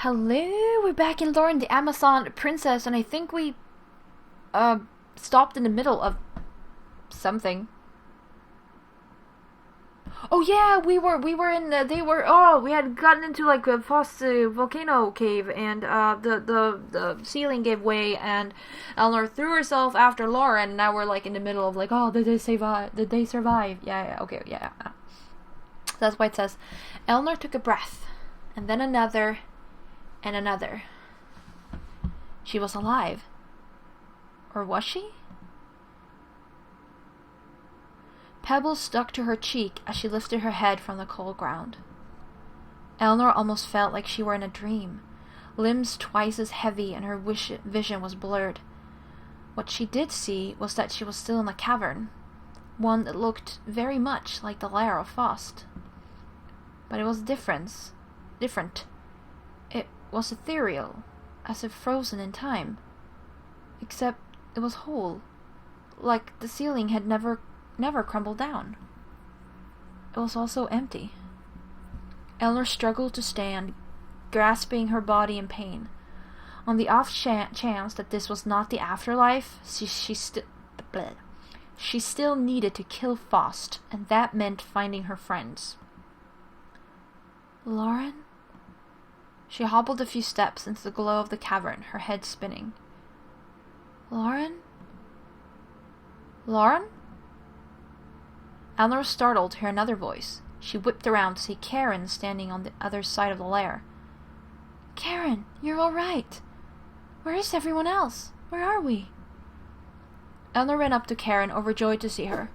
Hello, we're back in Loren, the Amazon princess, and I think we, stopped in the middle of something. Oh yeah, we had gotten into like a Fost volcano cave, and the ceiling gave way, and Eleanor threw herself after Loren, and now we're like in the middle of like, oh, did they survive? Did they survive? Yeah, okay, yeah. That's why it says, Eleanor took a breath, and then another, and another. She was alive. Or was she? Pebbles stuck to her cheek as she lifted her head from the cold ground. Eleanor almost felt like she were in a dream, limbs twice as heavy and her vision was blurred. What she did see was that she was still in a cavern, one that looked very much like the lair of Fost. But it was different. It was ethereal, as if frozen in time. Except it was whole, like the ceiling had never crumbled down. It was also empty. Eleanor struggled to stand, grasping her body in pain. On the off chance that this was not the afterlife, she still needed to kill Fost, and that meant finding her friends. Loren? She hobbled a few steps into the glow of the cavern, her head spinning. Loren? Loren? Eleanor was startled to hear another voice. She whipped around to see Karen standing on the other side of the lair. Karen, you're all right. Where is everyone else? Where are we? Eleanor ran up to Karen, overjoyed to see her.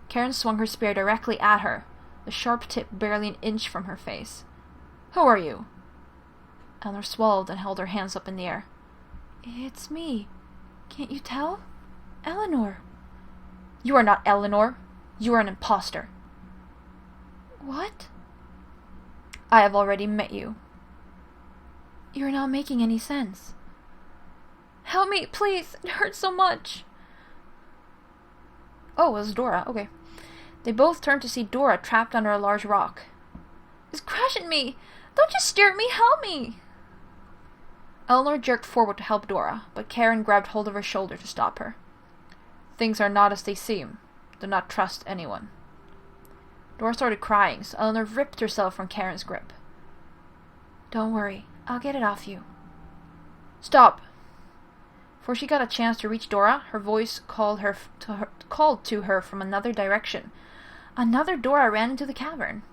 Karen swung her spear directly at her, the sharp tip barely an inch from her face. Who are you? Eleanor swallowed and held her hands up in the air. It's me. Can't you tell? Eleanor. You are not Eleanor. You are an imposter. What? I have already met you. You're not making any sense. Help me, please. It hurts so much. Oh, it was Dora. Okay. They both turned to see Dora trapped under a large rock. It's crushing me. Don't just stare at me. Help me. Eleanor jerked forward to help Dora, but Karen grabbed hold of her shoulder to stop her. Things are not as they seem. Do not trust anyone. Dora started crying, so Eleanor ripped herself from Karen's grip. Don't worry. I'll get it off you. Stop! Before she got a chance to reach Dora, her voice called to her from another direction. Another Dora ran into the cavern.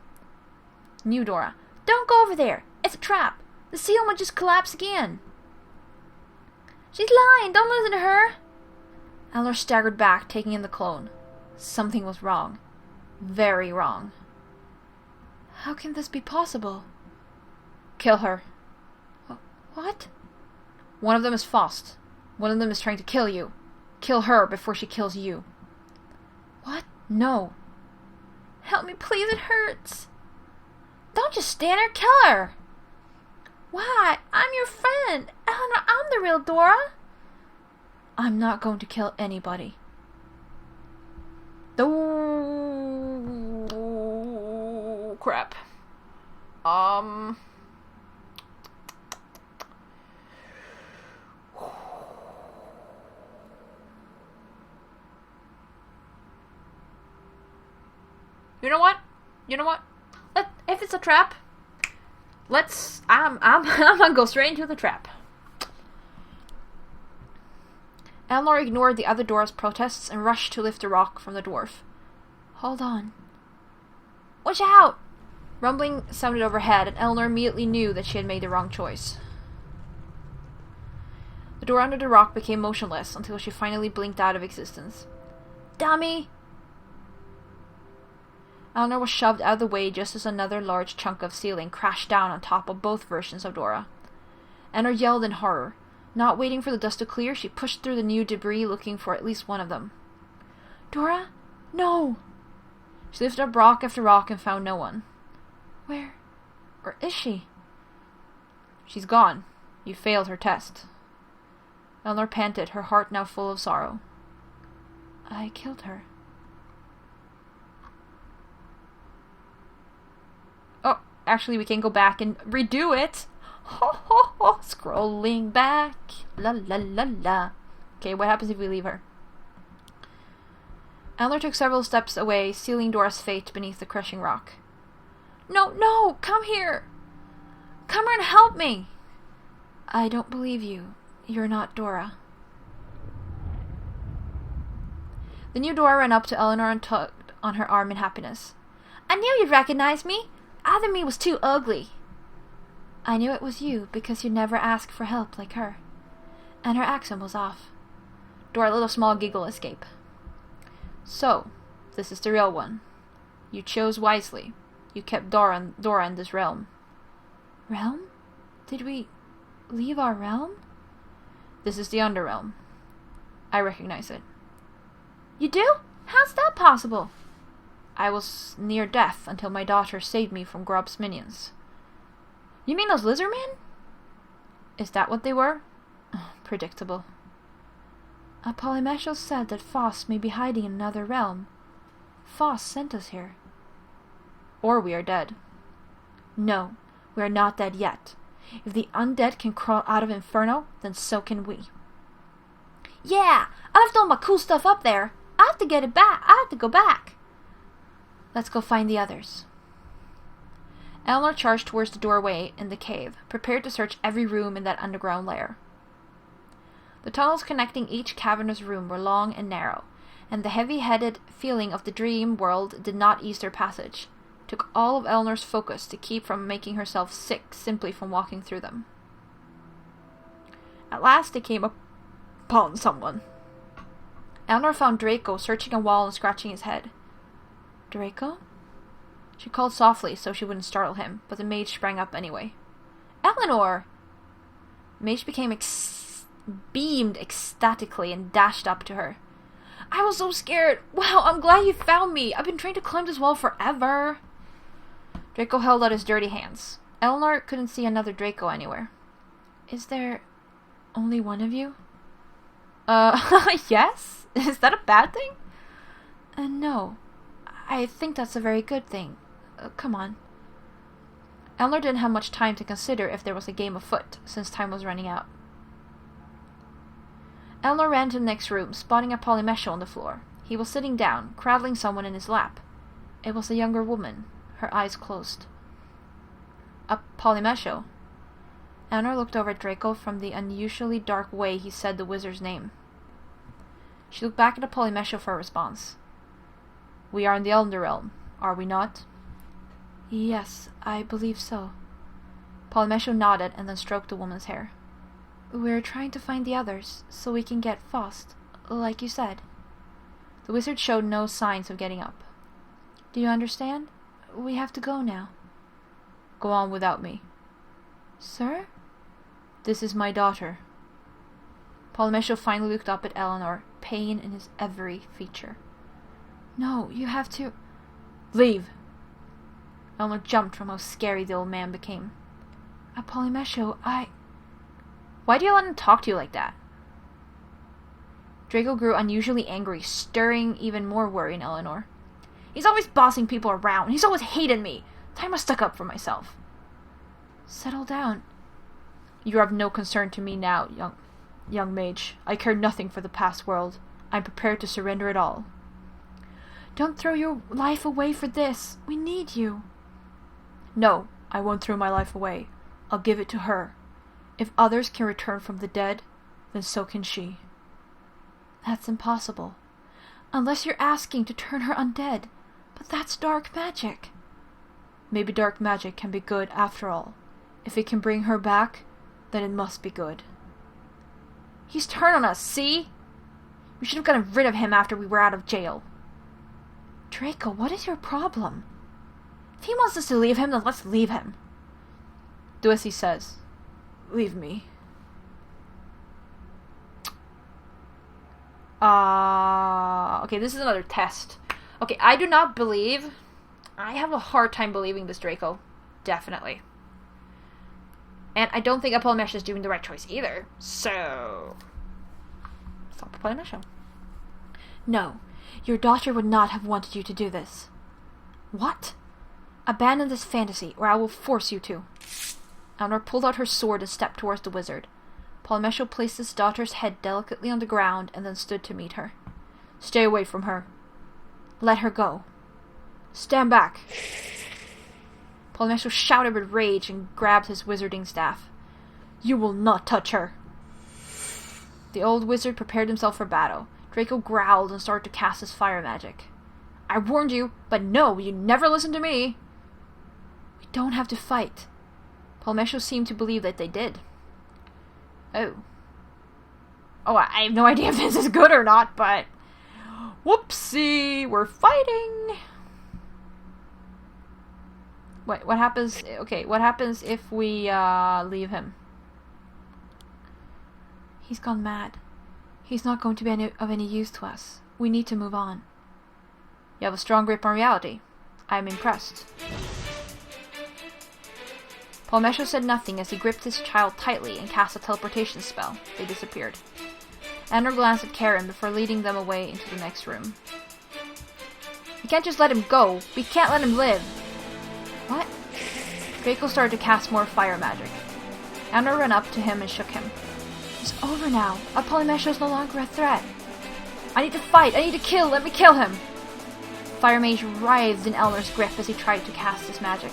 New Dora. Don't go over there! It's a trap! The ceiling will just collapse again! She's lying! Don't listen to her! Eleanor staggered back, taking in the clone. Something was wrong. Very wrong. How can this be possible? Kill her. What? One of them is Fost. One of them is trying to kill you. Kill her before she kills you. What? No. Help me, please, it hurts. Don't just stand there, kill her. Why? I'm your friend. Eleanor, I'm the real Dora. I'm not going to kill anybody. Oh, crap. You know what? If it's a trap, I'm gonna go straight into the trap. Eleanor ignored the other Dora's protests and rushed to lift a rock from the dwarf. Hold on. Watch out! Rumbling sounded overhead, and Eleanor immediately knew that she had made the wrong choice. The door under the rock became motionless until she finally blinked out of existence. Dummy! Eleanor was shoved out of the way just as another large chunk of ceiling crashed down on top of both versions of Dora. Eleanor yelled in horror. Not waiting for the dust to clear, she pushed through the new debris looking for at least one of them. Dora? No! She lifted up rock after rock and found no one. Where is she? She's gone. You failed her test. Eleanor panted, her heart now full of sorrow. I killed her. Oh, actually we can go back and redo it. Ho ho ho! Scrolling back. La la la la. Okay, what happens if we leave her? Eleanor took several steps away, sealing Dora's fate beneath the crushing rock. No, no! Come here! Come here and help me! I don't believe you. You're not Dora. The new Dora ran up to Eleanor and tugged on her arm in happiness. I knew you'd recognize me! Other me was too ugly. I knew it was you because you never asked for help like her. And her accent was off. Dora let a small giggle escape. So, this is the real one. You chose wisely. You kept Dora in this realm. Realm? Did we leave our realm? This is the Underrealm. I recognize it. You do? How's that possible? I was near death until my daughter saved me from Grub's minions. You mean those lizard men? Is that what they were? Predictable. Polymeshel said that Fost may be hiding in another realm. Fost sent us here. Or we are dead. No, we are not dead yet. If the undead can crawl out of Inferno, then so can we. Yeah, I left all my cool stuff up there. I have to get it back. I have to go back. Let's go find the others. Eleanor charged towards the doorway in the cave, prepared to search every room in that underground lair. The tunnels connecting each cavernous room were long and narrow, and the heavy-headed feeling of the dream world did not ease their passage. It took all of Eleanor's focus to keep from making herself sick simply from walking through them. At last they came upon someone. Eleanor found Draco searching a wall and scratching his head. Draco? She called softly so she wouldn't startle him, but the mage sprang up anyway. Eleanor! Mage beamed ecstatically and dashed up to her. I was so scared. Wow, I'm glad you found me. I've been trying to climb this wall forever. Draco held out his dirty hands. Eleanor couldn't see another Draco anywhere. Is there only one of you? Yes? Is that a bad thing? No. I think that's a very good thing. Come on. Eleanor didn't have much time to consider if there was a game afoot, since time was running out. Eleanor ran to the next room, spotting a Polymeshel on the floor. He was sitting down, cradling someone in his lap. It was a younger woman, her eyes closed. A Polymeshel? Eleanor looked over at Draco from the unusually dark way he said the wizard's name. She looked back at the Polymeshel for a response. We are in the Underrealm, are we not? Yes, I believe so. Polymeshel nodded and then stroked the woman's hair. We're trying to find the others, so we can get Fost, like you said. The wizard showed no signs of getting up. Do you understand? We have to go now. Go on without me. Sir? This is my daughter. Polymeshel finally looked up at Eleanor, pain in his every feature. No, you have to... Leave! Eleanor jumped from how scary the old man became. Polymeshel, Why do you let him talk to you like that? Draco grew unusually angry, stirring even more worry in Eleanor. He's always bossing people around. He's always hated me. Time I stuck up for myself. Settle down. You're of no concern to me now, young mage. I care nothing for the past world. I'm prepared to surrender it all. Don't throw your life away for this. We need you. No, I won't throw my life away. I'll give it to her. If others can return from the dead, then so can she. That's impossible. Unless you're asking to turn her undead. But that's dark magic. Maybe dark magic can be good after all. If it can bring her back, then it must be good. He's turned on us, see? We should have gotten rid of him after we were out of jail. Draco, what is your problem? If he wants us to leave him, then let's leave him. Do as he says. Leave me. Okay, this is another test. Okay, I do not believe... I have a hard time believing this Draco. Definitely. And I don't think Polymeshel is doing the right choice either. So... stop Polymeshel. No. Your daughter would not have wanted you to do this. What? Abandon this fantasy, or I will force you to. Eleanor pulled out her sword and stepped towards the wizard. Polymesho placed his daughter's head delicately on the ground and then stood to meet her. Stay away from her. Let her go. Stand back. Polymesho shouted with rage and grabbed his wizarding staff. You will not touch her. The old wizard prepared himself for battle. Draco growled and started to cast his fire magic. I warned you, but no, you never listened to me. We don't have to fight. Polymesho seemed to believe that they did. Oh, I have no idea if this is good or not, but... Whoopsie! We're fighting! Wait, what happens... Okay, what happens if we, leave him? He's gone mad. He's not going to be of any use to us. We need to move on. You have a strong grip on reality. I am impressed. Polymesho said nothing as he gripped his child tightly and cast a teleportation spell. They disappeared. Eleanor glanced at Karen before leading them away into the next room. We can't just let him go. We can't let him live. What? Draco started to cast more fire magic. Eleanor ran up to him and shook him. It's over now. Our Polymesho is no longer a threat. I need to fight. I need to kill. Let me kill him. Fire Mage writhed in Eleanor's grip as he tried to cast his magic.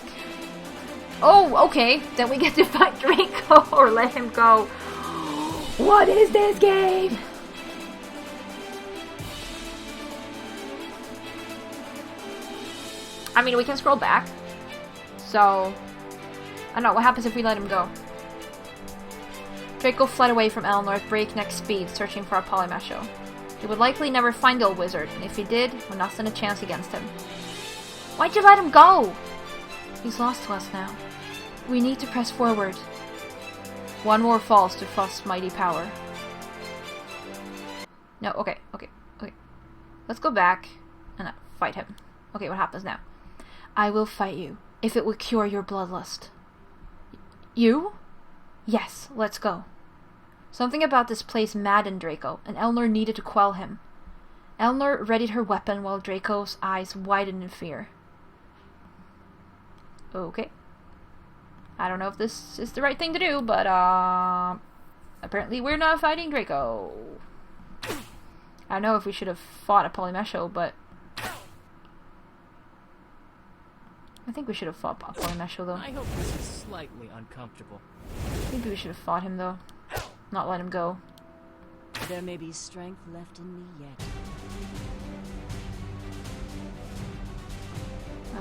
Oh, okay. Then we get to fight Draco or let him go. What is this game? I mean, we can scroll back. So, I don't know. What happens if we let him go? Draco fled away from Eleanor at breakneck speed, searching for a Polymesho. He would likely never find the old wizard, and if he did, would not stand a chance against him. Why'd you let him go? He's lost to us now. We need to press forward. One more falls to Fost's mighty power. No, okay. Let's go back and fight him. Okay, what happens now? I will fight you, if it will cure your bloodlust. You? Yes, let's go. Something about this place maddened Draco, and Eleanor needed to quell him. Eleanor readied her weapon while Draco's eyes widened in fear. Okay. I don't know if this is the right thing to do, but, apparently we're not fighting Draco. I don't know if we should have fought a Polymesho, but... I think we should have fought a Polymesho, though. I hope this is slightly uncomfortable. Maybe we should have fought him, though. Not let him go. There may be strength left in me yet.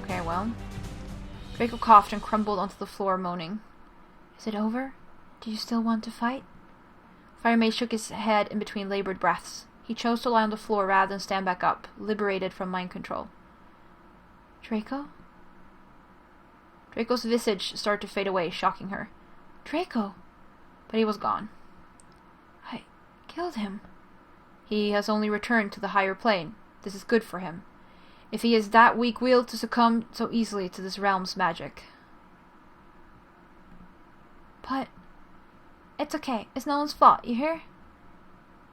Okay, well... Draco coughed and crumbled onto the floor, moaning. Is it over? Do you still want to fight? Fire Mage shook his head in between labored breaths. He chose to lie on the floor rather than stand back up, liberated from mind control. Draco? Draco's visage started to fade away, shocking her. Draco! But he was gone. I killed him. He has only returned to the higher plane. This is good for him. If he is that weak-willed to succumb so easily to this realm's magic. But... it's okay. It's no one's fault, you hear?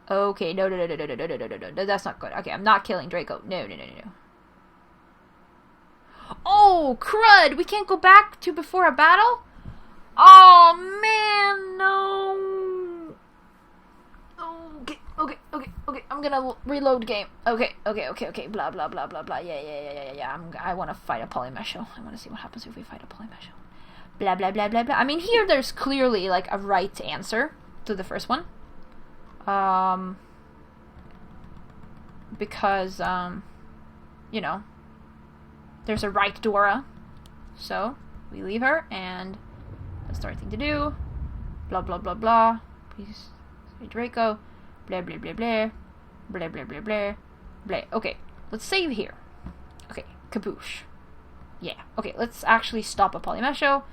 Okay, no, that's not good. Okay, I'm not killing Draco. No. Oh, crud! We can't go back to before a battle? Oh, man, no! Okay, I'm gonna reload game. Okay, blah, blah. Yeah. I wanna fight a Polymesho. I wanna see what happens if we fight a Polymesho. Blah, blah. I mean, here there's clearly, like, a right answer to the first one. Because, you know, there's a right Dora. So, we leave her, and that's the right thing to do. Blah, blah. Please say Draco. Blah. Blah. Okay, let's save here. Okay, kaboosh. Yeah, okay, let's actually stop a Polymesho.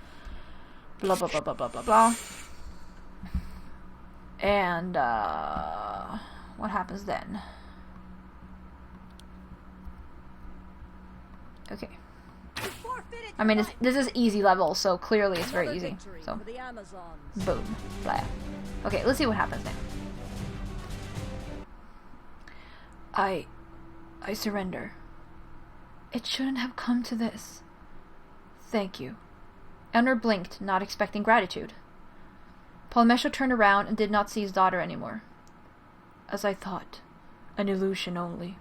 Blah. And, what happens then? Okay. I mean, this is easy level, so clearly it's very easy. So, boom. Blah. Okay, let's see what happens now. I surrender. It shouldn't have come to this. Thank you. Elnor blinked, not expecting gratitude. Polymesho turned around and did not see his daughter anymore. As I thought. An illusion only.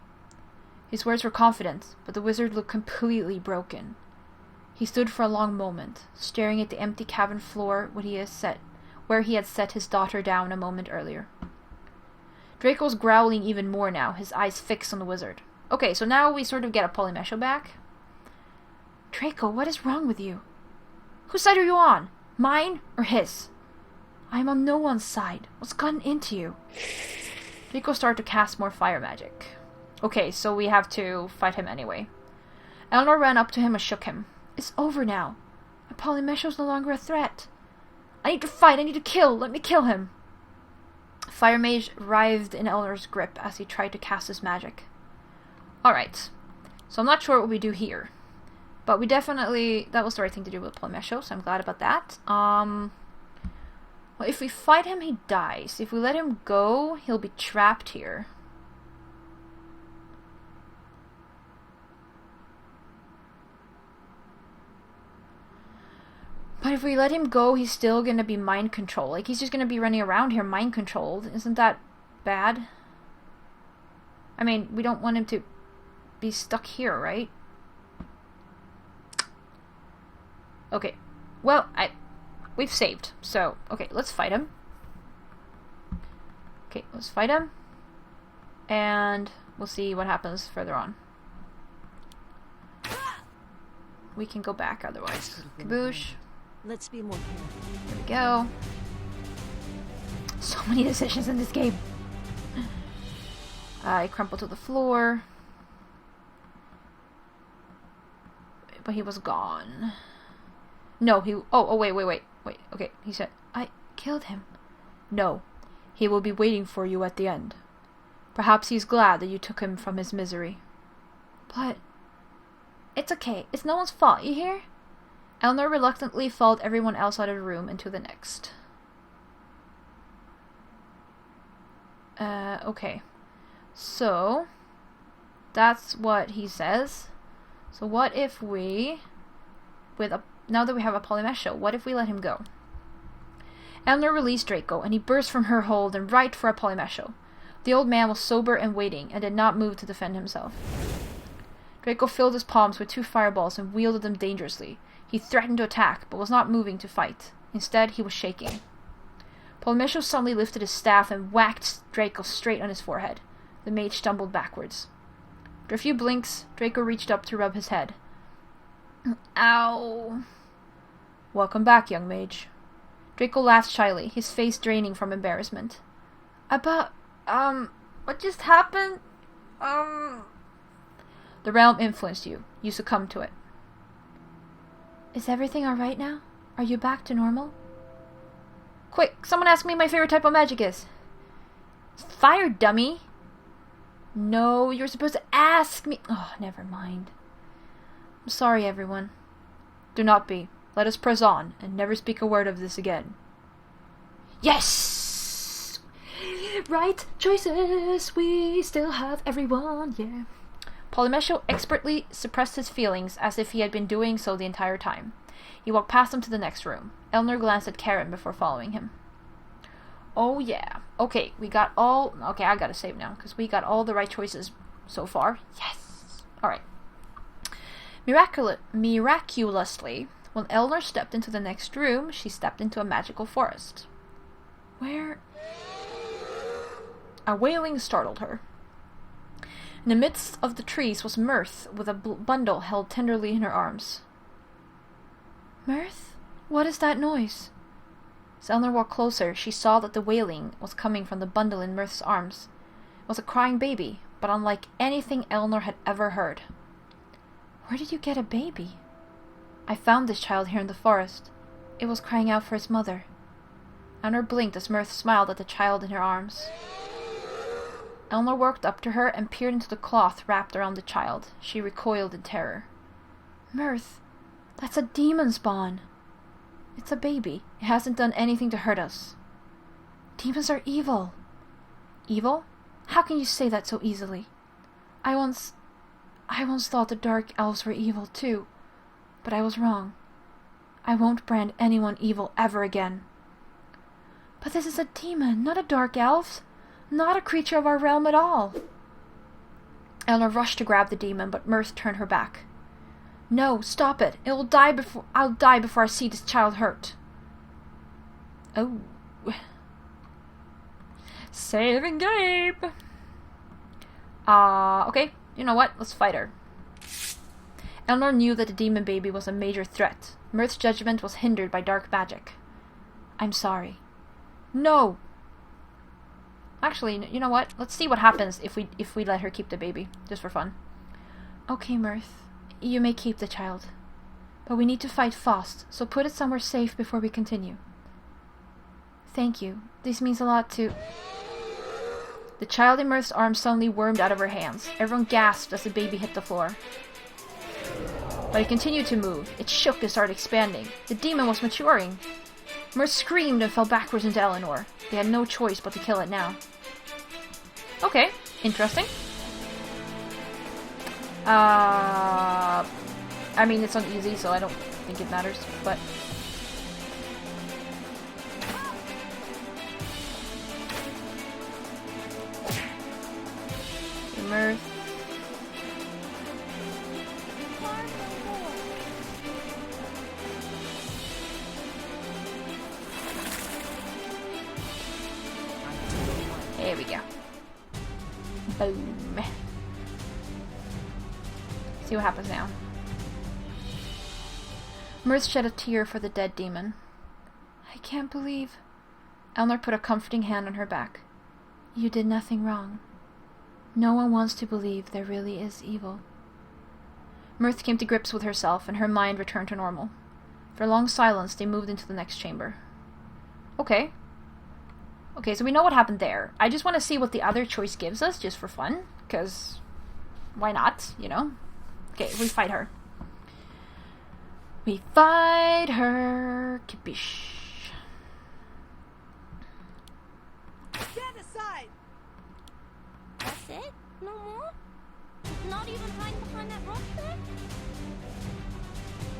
His words were confident, but the wizard looked completely broken. He stood for a long moment, staring at the empty cavern floor where he had set his daughter down a moment earlier. Draco was growling even more now, his eyes fixed on the wizard. Okay, so now we sort of get a Polymesho back. Draco, what is wrong with you? Whose side are you on? Mine or his? I am on no one's side. What's gotten into you? Draco started to cast more fire magic. Okay, so we have to fight him anyway. Elnor ran up to him and shook him. It's over now. My Polymesho's no longer a threat. I need to fight, I need to kill, let me kill him. Fire Mage writhed in Elnor's grip as he tried to cast his magic. Alright, so I'm not sure what we do here. But we definitely, that was the right thing to do with Polymesho, so I'm glad about that. Well, if we fight him, he dies. If we let him go, he'll be trapped here. But if we let him go, he's still gonna be mind controlled. Like, he's just gonna be running around here mind controlled. Isn't that bad? I mean, we don't want him to be stuck here, right? Okay. Well, we've saved. So, okay, let's fight him. Okay, let's fight him. And we'll see what happens further on. We can go back otherwise. Kaboosh. Let's be more careful. There we go. So many decisions in this game. I crumpled to the floor. But he was gone. No, he... Oh, wait. Okay, he said, I killed him. No, he will be waiting for you at the end. Perhaps he's glad that you took him from his misery. But... It's okay. It's no one's fault, you hear? Elnor reluctantly followed everyone else out of the room into the next. Okay. So, that's what he says. So what if we, now that we have a Polymesho, what if we let him go? Elnor released Draco, and he burst from her hold and right for a Polymesho. The old man was sober and waiting, and did not move to defend himself. Draco filled his palms with 2 fireballs and wielded them dangerously. He threatened to attack, but was not moving to fight. Instead, he was shaking. Polymesho suddenly lifted his staff and whacked Draco straight on his forehead. The mage stumbled backwards. After a few blinks, Draco reached up to rub his head. Ow. Welcome back, young mage. Draco laughed shyly, his face draining from embarrassment. What just happened? The realm influenced you. You succumbed to it. Is everything alright now? Are you back to normal? Quick, someone ask me my favorite type of magic is. Fire, dummy! No, you're supposed to ask me. Oh, never mind. I'm sorry, everyone. Do not be. Let us press on, and never speak a word of this again. Yes! Right choices! We still have everyone, yeah. Polymesho expertly suppressed his feelings as if he had been doing so the entire time. He walked past them to the next room. Elnor glanced at Karen before following him. Oh yeah. Okay, we got all... Okay, I gotta save now, because we got all the right choices so far. Yes! Alright. Miraculously, when Elnor stepped into the next room, she stepped into a magical forest. Where... A wailing startled her. In the midst of the trees was Mirth, with a bundle held tenderly in her arms. Mirth? What is that noise? As Elnor walked closer, she saw that the wailing was coming from the bundle in Mirth's arms. It was a crying baby, but unlike anything Elnor had ever heard. Where did you get a baby? I found this child here in the forest. It was crying out for its mother. Elnor blinked as Mirth smiled at the child in her arms. Elnor walked up to her and peered into the cloth wrapped around the child. She recoiled in terror. Mirth, that's a demon spawn. It's a baby. It hasn't done anything to hurt us. Demons are evil. Evil? How can you say that so easily? I once thought the dark elves were evil too, but I was wrong. I won't brand anyone evil ever again. But this is a demon, not a dark elf. Not a creature of our realm at all. Eleanor rushed to grab the demon, but Mirth turned her back. No, stop it. I'll die before I see this child hurt. Oh. Saving game. Okay. You know what? Let's fight her. Eleanor knew that the demon baby was a major threat. Mirth's judgment was hindered by dark magic. I'm sorry. No! Actually, you know what? Let's see what happens if we let her keep the baby. Just for fun. Okay, Mirth. You may keep the child. But we need to fight Fost, so put it somewhere safe before we continue. Thank you. This means a lot to... The child in Mirth's arms suddenly wormed out of her hands. Everyone gasped as the baby hit the floor. But it continued to move. It shook and started expanding. The demon was maturing. Mirth screamed and fell backwards into Eleanor. They had no choice but to kill it now. Okay, interesting. I mean, it's uneasy, so I don't think it matters, but... Mirth. There we go. Boom. See what happens now. Mirth shed a tear for the dead demon. I can't believe... Eleanor put a comforting hand on her back. You did nothing wrong. No one wants to believe there really is evil. Mirth came to grips with herself, and her mind returned to normal. For a long silence, they moved into the next chamber. Okay. Okay, so we know what happened there. I just want to see what the other choice gives us, just for fun. Because, why not, you know? Okay, we fight her. We fight her. Kibish. Stand aside! That's it? No more? Not even hiding behind that rock there?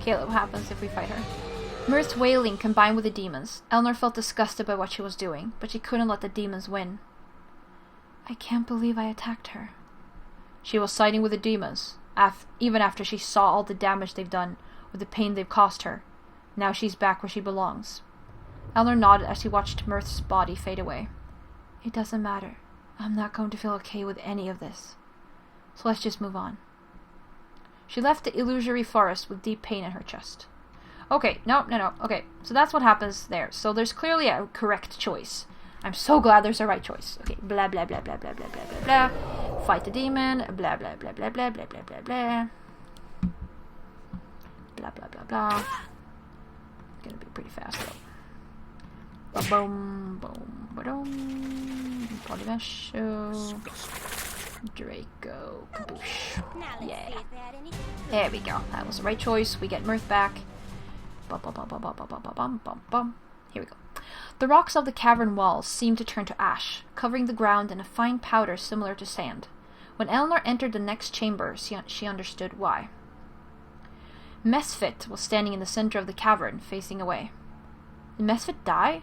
Caleb, what happens if we fight her? Mirth's wailing combined with the demons. Eleanor felt disgusted by what she was doing, but she couldn't let the demons win. I can't believe I attacked her. She was siding with the demons, even after she saw all the damage they've done, or the pain they've caused her. Now she's back where she belongs. Eleanor nodded as she watched Mirth's body fade away. It doesn't matter. I'm not going to feel okay with any of this. So let's just move on. She left the illusory forest with deep pain in her chest. Okay, no. Okay, so that's what happens there. So there's clearly a correct choice. I'm so glad there's a right choice. Okay, blah blah blah blah blah blah blah blah blah. Fight the demon. Blah blah blah blah blah blah blah blah blah. Blah blah blah blah. Gonna be pretty fast though. Ba-boom, boom, ba-dum. Polymesho. Draco. Kaboosh. Yeah. There we go. That was the right choice. We get Mirth back. Bum, bum, bum, bum, bum, bum, bum, bum, bum, bum. Here we go. The rocks of the cavern walls seemed to turn to ash, covering the ground in a fine powder similar to sand. When Eleanor entered the next chamber, she understood why. Mesfit was standing in the center of the cavern, facing away. Did Mesfit die?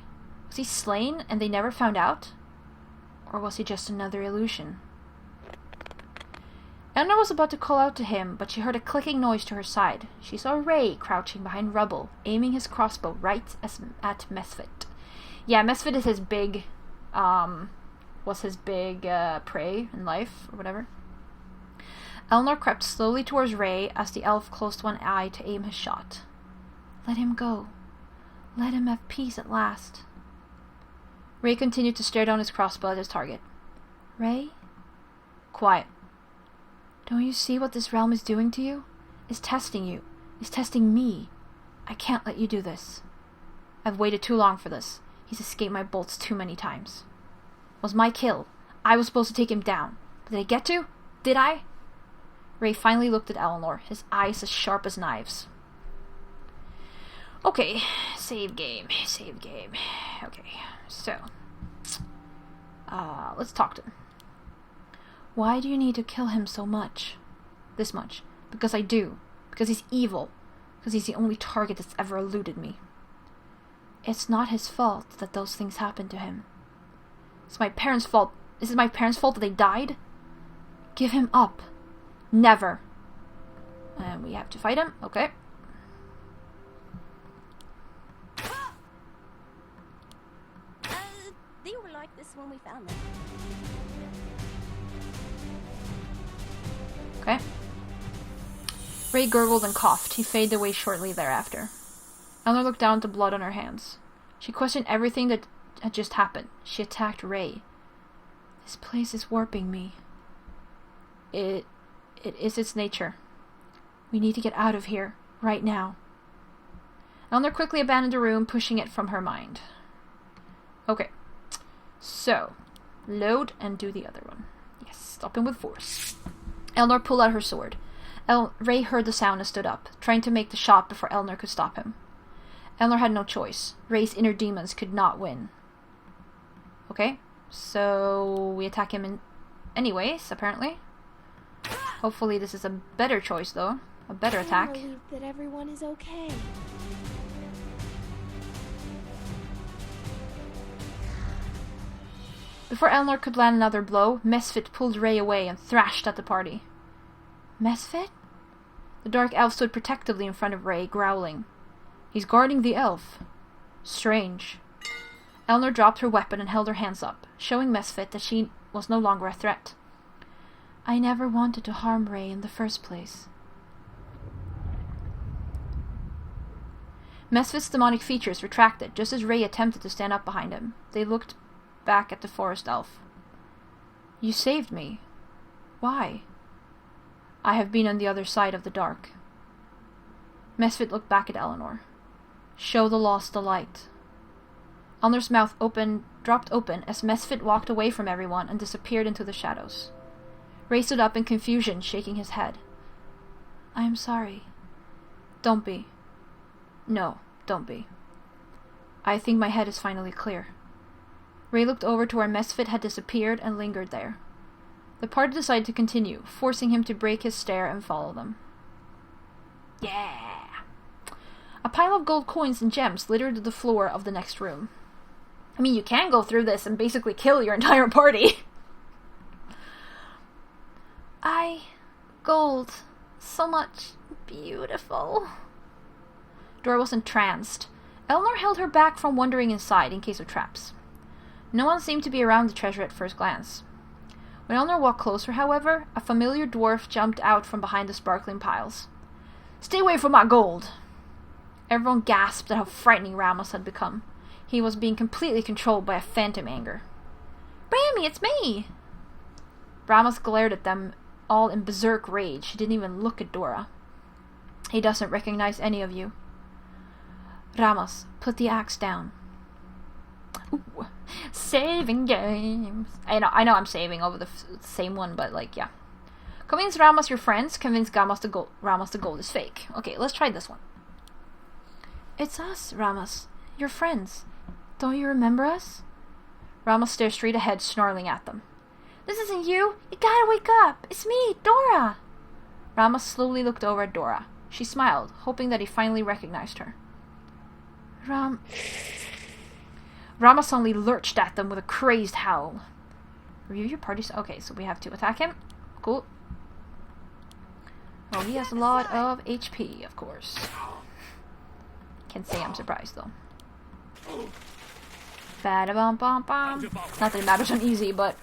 Was he slain and they never found out? Or was he just another illusion? Eleanor was about to call out to him, but she heard a clicking noise to her side. She saw Ray crouching behind rubble, aiming his crossbow right at Mesfit. Yeah, Mesfit is his big, prey in life, or whatever. Eleanor crept slowly towards Ray as the elf closed one eye to aim his shot. Let him go. Let him have peace at last. Ray continued to stare down his crossbow at his target. Ray? Quiet. Don't you see what this realm is doing to you? It's testing you. It's testing me. I can't let you do this. I've waited too long for this. He's escaped my bolts too many times. It was my kill. I was supposed to take him down. But did I get to? Did I? Ray finally looked at Eleanor, his eyes as sharp as knives. Okay, save game. Okay, so... let's talk to him. Why do you need to kill him so much? This much. Because I do. Because he's evil. because he's the only target that's ever eluded me. It's not his fault that those things happened to him. It's my parents' fault. Is it my parents' fault that they died? Give him up. Never. And we have to fight him. Okay. They were like this when we found them. Okay. Ray gurgled and coughed. He faded away shortly thereafter. Eleanor looked down at the blood on her hands. She questioned everything that had just happened. She attacked Ray. This place is warping me. It is its nature. We need to get out of here, right now. Eleanor quickly abandoned the room, pushing it from her mind. Okay. So, load and do the other one. Yes, stop him with force. Eleanor pulled out her sword. Ray heard the sound and stood up, trying to make the shot before Eleanor could stop him. Eleanor had no choice. Ray's inner demons could not win. Okay, so we attack him anyways, apparently. Hopefully this is a better choice, though. A better attack. I'm relieved that everyone is okay. Before Eleanor could land another blow, Mesfit pulled Ray away and thrashed at the party. Mesfit? The dark elf stood protectively in front of Ray, growling. He's guarding the elf. Strange. Eleanor dropped her weapon and held her hands up, showing Mesfit that she was no longer a threat. I never wanted to harm Ray in the first place. Mesfit's demonic features retracted just as Ray attempted to stand up behind him. They looked back at the forest elf. You saved me. Why? I have been on the other side of the dark. Mesfit looked back at Eleanor. Show the lost the light. Eleanor's mouth dropped open as Mesfit walked away from everyone and disappeared into the shadows. Ray stood up in confusion, shaking his head. I am sorry. Don't be. No, don't be. I think my head is finally clear. Ray looked over to where Mesfit had disappeared and lingered there. The party decided to continue, forcing him to break his stare and follow them. Yeah! A pile of gold coins and gems littered the floor of the next room. I mean, you can go through this and basically kill your entire party. Gold. So much. Beautiful. Dora was entranced. Eleanor held her back from wandering inside in case of traps. No one seemed to be around the treasure at first glance. When Eleanor walked closer, however, a familiar dwarf jumped out from behind the sparkling piles. Stay away from my gold! Everyone gasped at how frightening Ramos had become. He was being completely controlled by a phantom anger. Brammy, it's me! Ramos glared at them, all in berserk rage. He didn't even look at Dora. He doesn't recognize any of you. Ramos, put the axe down. Ooh, saving games. I know I'm saving over the same one, but like, yeah. Convince Ramos your friends. Convince Ramos the gold is fake. Okay, let's try this one. It's us, Ramos. Your friends. Don't you remember us? Ramos stared straight ahead, snarling at them. This isn't you! You gotta wake up! It's me, Dora! Ramos slowly looked over at Dora. She smiled, hoping that he finally recognized her. Ramos suddenly lurched at them with a crazed howl. Review your party's... Okay, so we have to attack him. Cool. Oh, he has a lot of HP, of course. Can't say I'm surprised, though. Bada-bum-bum-bum. Not that it matters on easy, but...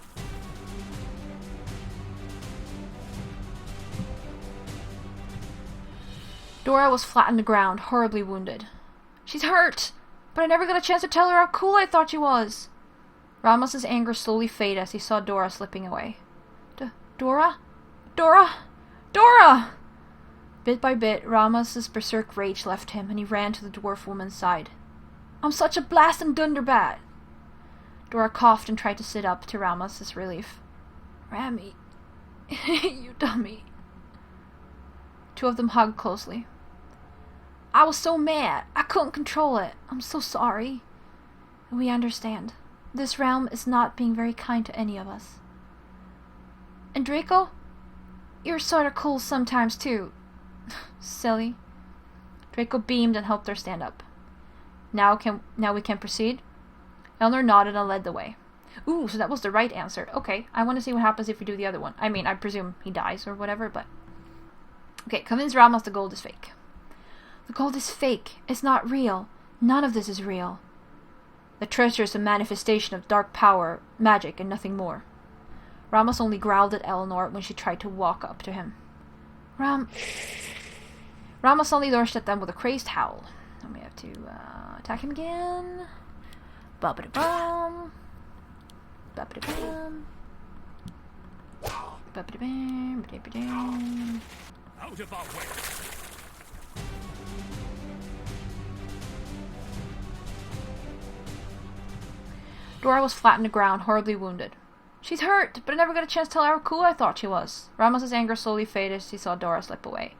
Dora was flat on the ground, horribly wounded. She's hurt! But I never got a chance to tell her how cool I thought she was! Ramos's anger slowly faded as he saw Dora slipping away. Dora? Dora! Dora! Bit by bit, Ramos's berserk rage left him, and he ran to the dwarf woman's side. I'm such a blastin' dunderbat! Dora coughed and tried to sit up to Ramos's relief. Rami, you dummy. Two of them hugged closely. I was so mad. I couldn't control it. I'm so sorry. We understand. This realm is not being very kind to any of us. And Draco? You're sort of cool sometimes, too. Silly. Draco beamed and helped her stand up. Now we can proceed? Eleanor nodded and led the way. Ooh, so that was the right answer. Okay, I want to see what happens if we do the other one. I mean, I presume he dies or whatever, but... Okay, convince Ramos the gold is fake. The gold is fake. It's not real. None of this is real. The treasure is a manifestation of dark power, magic, and nothing more. Ramos only growled at Eleanor when she tried to walk up to him. Ramos only lurched at them with a crazed howl. And we have to attack him again. Ba-ba-da-bum. Ba-ba-da-bum. Ba-ba-da-bum. Ba-da-ba-dum. Out of our way. Dora was flat on the ground, horribly wounded. She's hurt, but I never got a chance to tell her how cool I thought she was. Ramos's anger slowly faded as he saw Dora slip away.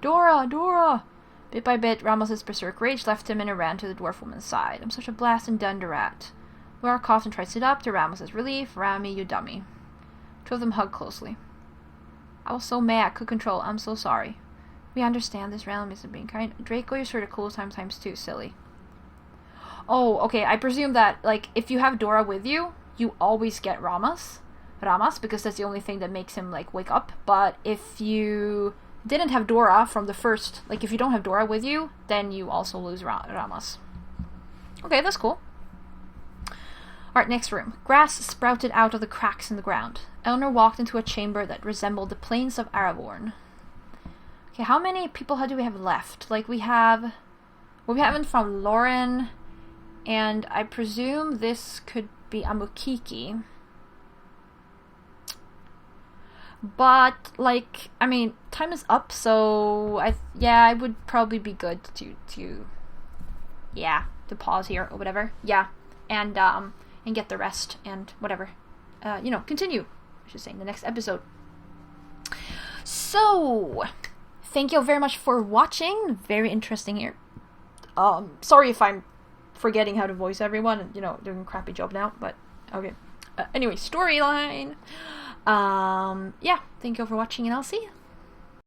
Dora! Dora! Bit by bit, Ramos's berserk rage left him and he ran to the dwarf woman's side. I'm such a blast and dunderat. Laura coughed and tried to sit up, to Ramos's relief. Rami, you dummy. Two of them hugged closely. I was so mad, could control. I'm so sorry. We understand this realm isn't being kind. Draco, you're sort of cool times two, silly. Oh, okay, I presume that, like, if you have Dora with you, you always get Ramos, because that's the only thing that makes him, like, wake up. But if you didn't have Dora from the first, like, if you don't have Dora with you, then you also lose Ramos. Okay, that's cool. Alright, next room. Grass sprouted out of the cracks in the ground. Eleanor walked into a chamber that resembled the plains of Aravorn. Okay, how many people do we have left? Like, we haven't found Loren, and I presume this could be Amukiki. But, like, I mean, time is up, so I would probably be good to pause here or whatever. Yeah, and get the rest and whatever. Continue, I should say, in the next episode. So, thank you very much for watching. Very interesting here. Sorry if I'm forgetting how to voice everyone and, doing a crappy job now, but okay. Anyway, storyline. Yeah, thank you for watching and I'll see you.